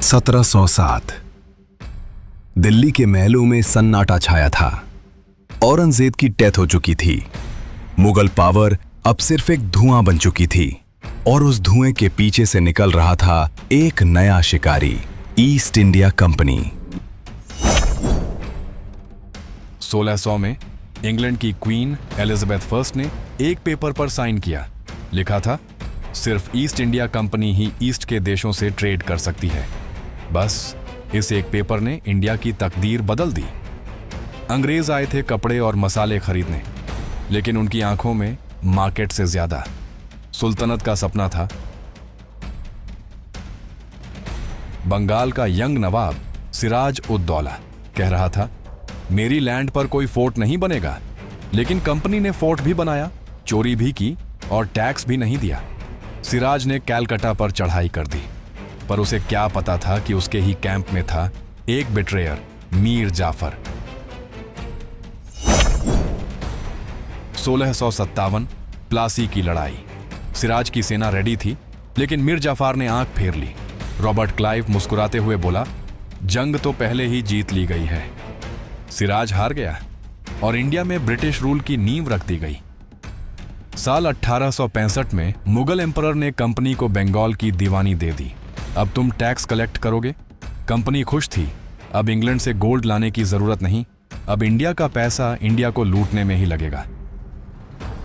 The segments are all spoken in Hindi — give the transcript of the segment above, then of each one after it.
1707 दिल्ली के महलों में सन्नाटा छाया था। औरंगजेब की डेथ हो चुकी थी। मुगल पावर अब सिर्फ एक धुआं बन चुकी थी और उस धुएं के पीछे से निकल रहा था एक नया शिकारी, ईस्ट इंडिया कंपनी। 1600 में इंग्लैंड की क्वीन एलिजाबेथ फर्स्ट ने एक पेपर पर साइन किया। लिखा था, सिर्फ ईस्ट इंडिया कंपनी ही ईस्ट के देशों से ट्रेड कर सकती है। बस इस एक पेपर ने इंडिया की तकदीर बदल दी। अंग्रेज आए थे कपड़े और मसाले खरीदने, लेकिन उनकी आंखों में मार्केट से ज्यादा सुल्तनत का सपना था। बंगाल का यंग नवाब सिराज उद दौला कह रहा था, मेरी लैंड पर कोई फोर्ट नहीं बनेगा। लेकिन कंपनी ने फोर्ट भी बनाया, चोरी भी की और टैक्स भी नहीं दिया। सिराज ने कैलकटा पर चढ़ाई कर दी, पर उसे क्या पता था कि उसके ही कैंप में था एक बिट्रेयर, मीर जाफर। 1657 प्लासी की लड़ाई। सिराज की सेना रेडी थी, लेकिन मीर जाफर ने आंख फेर ली। रॉबर्ट क्लाइव मुस्कुराते हुए बोला, जंग तो पहले ही जीत ली गई है। सिराज हार गया और इंडिया में ब्रिटिश रूल की नींव रख दी गई। साल 1865 में मुगल एम्परर ने कंपनी को बंगाल की दीवानी दे दी। अब तुम टैक्स कलेक्ट करोगे। कंपनी खुश थी, अब इंग्लैंड से गोल्ड लाने की जरूरत नहीं। अब इंडिया का पैसा इंडिया को लूटने में ही लगेगा।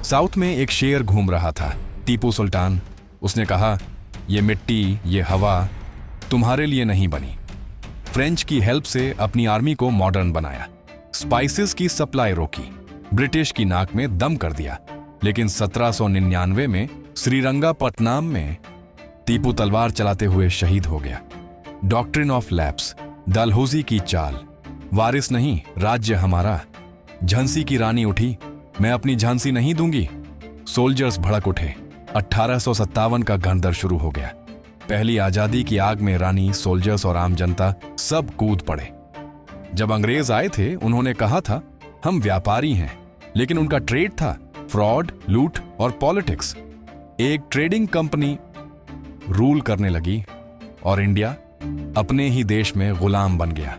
साउथ में एक शेर घूम रहा था, टीपू सुल्तान। उसने कहा, ये मिट्टी, ये हवा तुम्हारे लिए नहीं बनी। फ्रेंच की हेल्प से अपनी आर्मी को मॉडर्न बनाया, स्पाइसेस की सप्लाई रोकी, ब्रिटिश की नाक में दम कर दिया। लेकिन 1799 में श्रीरंगापट्टनम में टीपू तलवार चलाते हुए शहीद हो गया। डॉक्ट्रिन ऑफ लैप्स, डलहौजी की चाल, वारिस नहीं राज्य हमारा। झांसी की रानी उठी, मैं अपनी झांसी नहीं दूंगी। सोल्जर्स भड़क उठे। 1857 का गणदर शुरू हो गया। पहली आजादी की आग में रानी, सोल्जर्स और आम जनता सब कूद पड़े। जब अंग्रेज आए थे, उन्होंने कहा था, हम व्यापारी हैं, लेकिन उनका ट्रेड था फ्रॉड, लूट और पॉलिटिक्स। एक ट्रेडिंग कंपनी रूल करने लगी और इंडिया अपने ही देश में गुलाम बन गया।